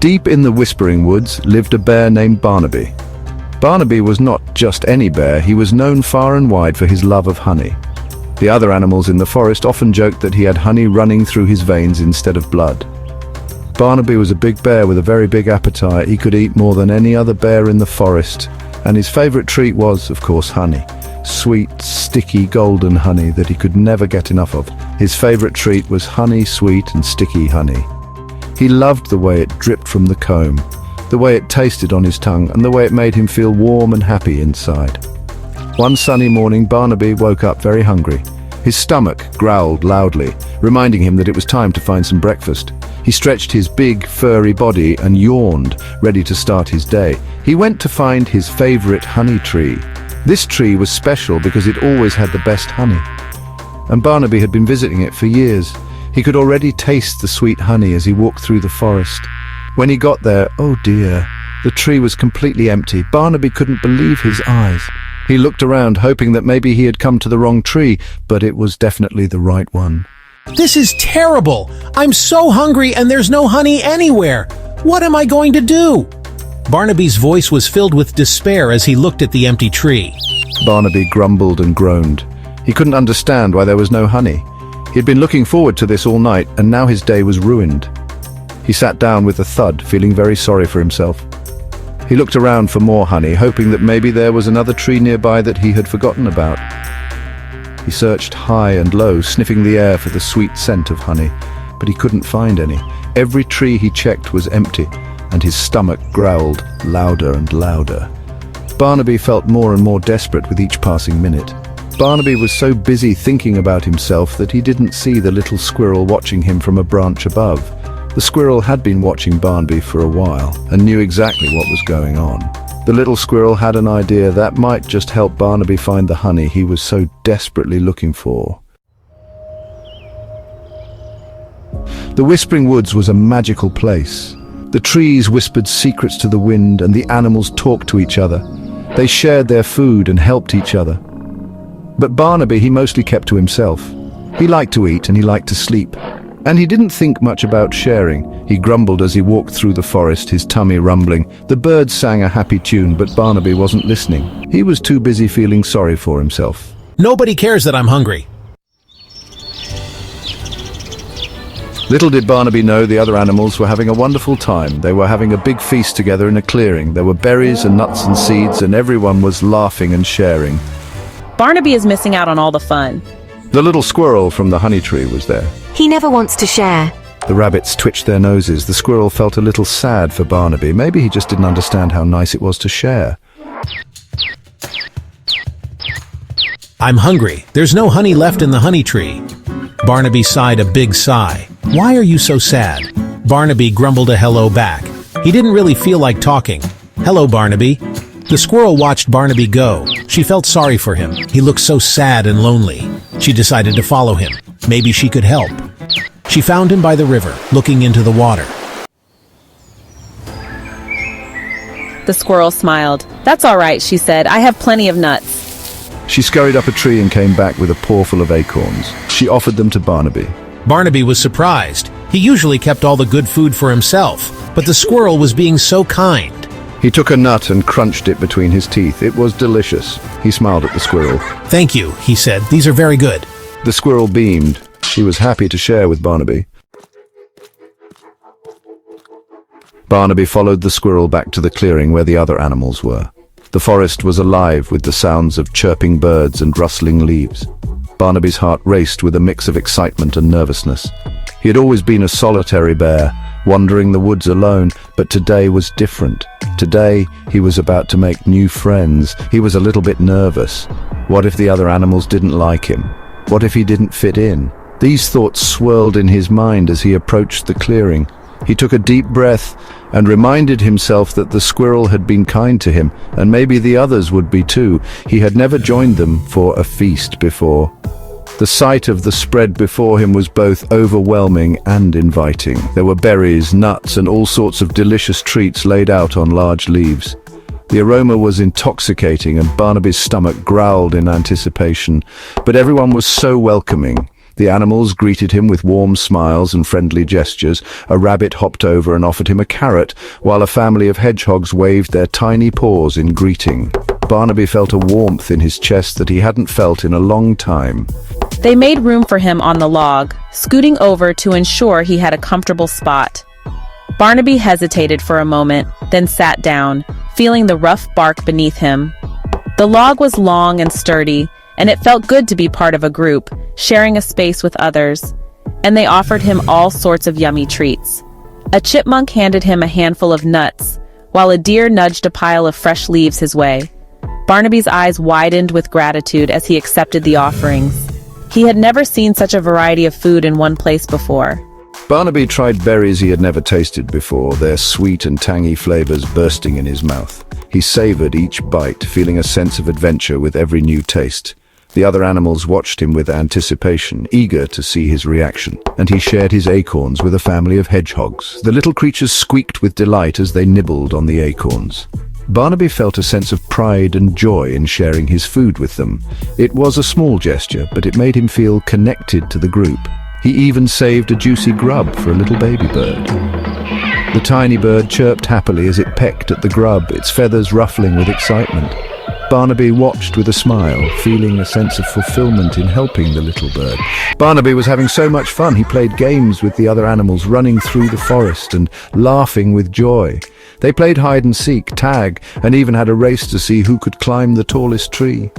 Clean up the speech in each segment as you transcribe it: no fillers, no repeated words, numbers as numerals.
Deep in the Whispering Woods lived a bear named Barnaby. Barnaby was not just any bear, he was known far and wide for his love of honey. The other animals in the forest often joked that he had honey running through his veins instead of blood. Barnaby was a big bear with a very big appetite. He could eat more than any other bear in the forest, and his favorite treat was, of course, honey. Sweet, sticky, golden honey that he could never get enough of. His favorite treat was honey, sweet and sticky honey. He loved the way it dripped from the comb, the way it tasted on his tongue, and the way it made him feel warm and happy inside. One sunny morning, Barnaby woke up very hungry. His stomach growled loudly, reminding him that it was time to find some breakfast. He stretched his big, furry body and yawned, ready to start his day. He went to find his favorite honey tree. This tree was special because it always had the best honey. And Barnaby had been visiting it for years. He could already taste the sweet honey as he walked through the forest. When he got there, oh dear, the tree was completely empty. Barnaby couldn't believe his eyes. He looked around, hoping that maybe he had come to the wrong tree, but it was definitely the right one. This is terrible! I'm so hungry and there's no honey anywhere! What am I going to do? Barnaby's voice was filled with despair as he looked at the empty tree. Barnaby grumbled and groaned. He couldn't understand why there was no honey. He had been looking forward to this all night, and now his day was ruined. He sat down with a thud, feeling very sorry for himself. He looked around for more honey, hoping that maybe there was another tree nearby that he had forgotten about. He searched high and low, sniffing the air for the sweet scent of honey, but he couldn't find any. Every tree he checked was empty, and his stomach growled louder and louder. Barnaby felt more and more desperate with each passing minute. Barnaby was so busy thinking about himself that he didn't see the little squirrel watching him from a branch above. The squirrel had been watching Barnaby for a while and knew exactly what was going on. The little squirrel had an idea that might just help Barnaby find the honey he was so desperately looking for. The Whispering Woods was a magical place. The trees whispered secrets to the wind, and the animals talked to each other. They shared their food and helped each other. But Barnaby, he mostly kept to himself. He liked to eat and he liked to sleep. And he didn't think much about sharing. He grumbled as he walked through the forest, his tummy rumbling. The birds sang a happy tune, but Barnaby wasn't listening. He was too busy feeling sorry for himself. Nobody cares that I'm hungry. Little did Barnaby know the other animals were having a wonderful time. They were having a big feast together in a clearing. There were berries and nuts and seeds, and everyone was laughing and sharing. Barnaby is missing out on all the fun. The little squirrel from the honey tree was there. He never wants to share. The rabbits twitched their noses. The squirrel felt a little sad for Barnaby. Maybe he just didn't understand how nice it was to share. I'm hungry. There's no honey left in the honey tree. Barnaby sighed a big sigh. Why are you so sad? Barnaby grumbled a hello back. He didn't really feel like talking. Hello, Barnaby. The squirrel watched Barnaby go. She felt sorry for him. He looked so sad and lonely. She decided to follow him. Maybe she could help. She found him by the river, looking into the water. The squirrel smiled. That's all right, she said. I have plenty of nuts. She scurried up a tree and came back with a paw full of acorns. She offered them to Barnaby. Barnaby was surprised. He usually kept all the good food for himself, but the squirrel was being so kind. He took a nut and crunched it between his teeth. It was delicious. He smiled at the squirrel. Thank you, he said. These are very good. The squirrel beamed. He was happy to share with Barnaby. Barnaby followed the squirrel back to the clearing where the other animals were. The forest was alive with the sounds of chirping birds and rustling leaves. Barnaby's heart raced with a mix of excitement and nervousness. He had always been a solitary bear, wandering the woods alone, but today was different. Today, he was about to make new friends. He was a little bit nervous. What if the other animals didn't like him? What if he didn't fit in? These thoughts swirled in his mind as he approached the clearing. He took a deep breath and reminded himself that the squirrel had been kind to him, and maybe the others would be too. He had never joined them for a feast before. The sight of the spread before him was both overwhelming and inviting. There were berries, nuts, and all sorts of delicious treats laid out on large leaves. The aroma was intoxicating, and Barnaby's stomach growled in anticipation. But everyone was so welcoming. The animals greeted him with warm smiles and friendly gestures. A rabbit hopped over and offered him a carrot, while a family of hedgehogs waved their tiny paws in greeting. Barnaby felt a warmth in his chest that he hadn't felt in a long time. They made room for him on the log, scooting over to ensure he had a comfortable spot. Barnaby hesitated for a moment, then sat down, feeling the rough bark beneath him. The log was long and sturdy, and it felt good to be part of a group, sharing a space with others. And they offered him all sorts of yummy treats. A chipmunk handed him a handful of nuts, while a deer nudged a pile of fresh leaves his way. Barnaby's eyes widened with gratitude as he accepted the offerings. He had never seen such a variety of food in one place before. Barnaby tried berries he had never tasted before, their sweet and tangy flavors bursting in his mouth. He savored each bite, feeling a sense of adventure with every new taste. The other animals watched him with anticipation, eager to see his reaction, and he shared his acorns with a family of hedgehogs. The little creatures squeaked with delight as they nibbled on the acorns. Barnaby felt a sense of pride and joy in sharing his food with them. It was a small gesture, but it made him feel connected to the group. He even saved a juicy grub for a little baby bird. The tiny bird chirped happily as it pecked at the grub, its feathers ruffling with excitement. Barnaby watched with a smile, feeling a sense of fulfillment in helping the little bird. Barnaby was having so much fun. He played games with the other animals, running through the forest and laughing with joy. They played hide and seek, tag, and even had a race to see who could climb the tallest tree.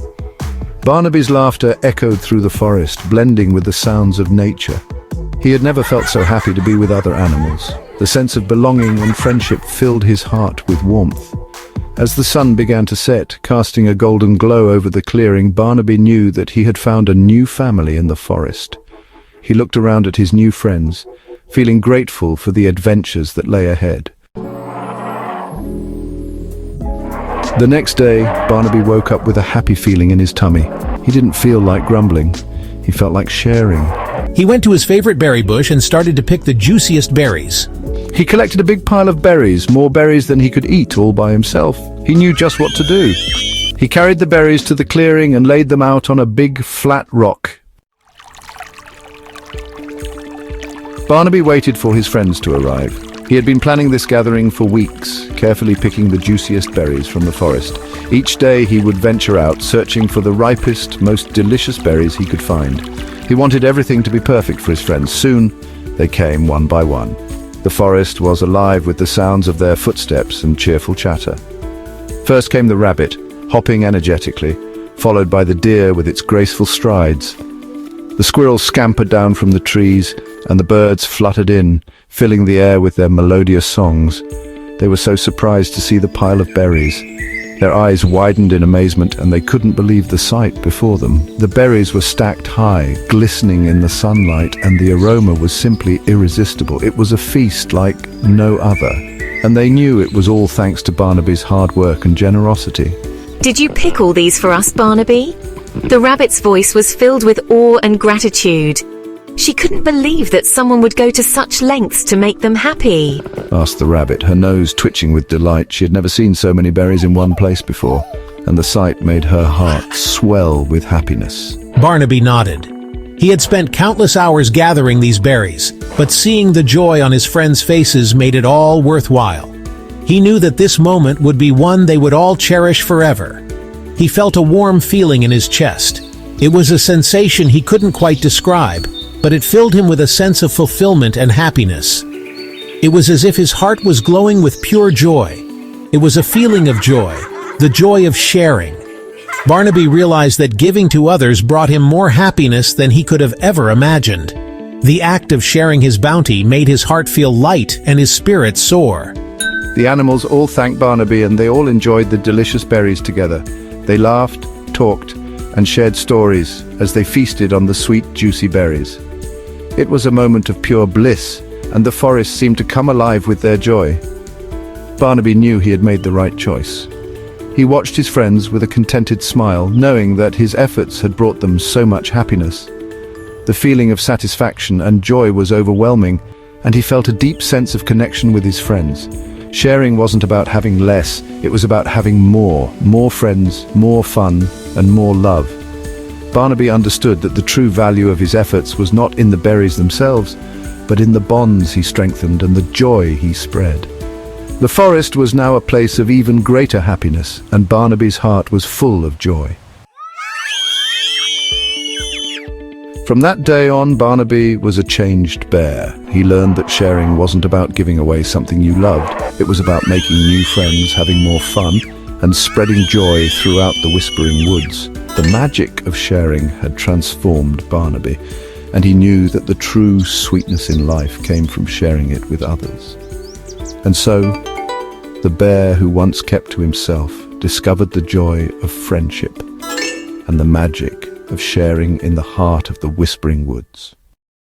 Barnaby's laughter echoed through the forest, blending with the sounds of nature. He had never felt so happy to be with other animals. The sense of belonging and friendship filled his heart with warmth. As the sun began to set, casting a golden glow over the clearing, Barnaby knew that he had found a new family in the forest. He looked around at his new friends, feeling grateful for the adventures that lay ahead. The next day, Barnaby woke up with a happy feeling in his tummy. He didn't feel like grumbling. He felt like sharing. He went to his favorite berry bush and started to pick the juiciest berries. He collected a big pile of berries, more berries than he could eat all by himself. He knew just what to do. He carried the berries to the clearing and laid them out on a big, flat rock. Barnaby waited for his friends to arrive. He had been planning this gathering for weeks, carefully picking the juiciest berries from the forest. Each day he would venture out, searching for the ripest, most delicious berries he could find. He wanted everything to be perfect for his friends. Soon, they came one by one. The forest was alive with the sounds of their footsteps and cheerful chatter. First came the rabbit, hopping energetically, followed by the deer with its graceful strides. The squirrels scampered down from the trees, and the birds fluttered in, filling the air with their melodious songs. They were so surprised to see the pile of berries. Their eyes widened in amazement, and they couldn't believe the sight before them. The berries were stacked high, glistening in the sunlight, and the aroma was simply irresistible. It was a feast like no other, and they knew it was all thanks to Barnaby's hard work and generosity. Did you pick all these for us, Barnaby? The rabbit's voice was filled with awe and gratitude. She couldn't believe that someone would go to such lengths to make them happy. Asked the rabbit, her nose twitching with delight. She had never seen so many berries in one place before, and the sight made her heart swell with happiness. Barnaby nodded. He had spent countless hours gathering these berries, but seeing the joy on his friends' faces made it all worthwhile. He knew that this moment would be one they would all cherish forever. He felt a warm feeling in his chest. It was a sensation he couldn't quite describe, but it filled him with a sense of fulfillment and happiness. It was as if his heart was glowing with pure joy. It was a feeling of joy, the joy of sharing. Barnaby realized that giving to others brought him more happiness than he could have ever imagined. The act of sharing his bounty made his heart feel light and his spirit soar. The animals all thanked Barnaby, and they all enjoyed the delicious berries together. They laughed, talked, and shared stories as they feasted on the sweet, juicy berries. It was a moment of pure bliss, and the forest seemed to come alive with their joy. Barnaby knew he had made the right choice. He watched his friends with a contented smile, knowing that his efforts had brought them so much happiness. The feeling of satisfaction and joy was overwhelming, and he felt a deep sense of connection with his friends. Sharing wasn't about having less, it was about having more friends, more fun, and more love. Barnaby understood that the true value of his efforts was not in the berries themselves, but in the bonds he strengthened and the joy he spread. The forest was now a place of even greater happiness, and Barnaby's heart was full of joy. From that day on, Barnaby was a changed bear. He learned that sharing wasn't about giving away something you loved. It was about making new friends, having more fun, and spreading joy throughout the Whispering Woods. The magic of sharing had transformed Barnaby, and he knew that the true sweetness in life came from sharing it with others. And so, the bear who once kept to himself discovered the joy of friendship and the magic of sharing in the heart of the Whispering Woods.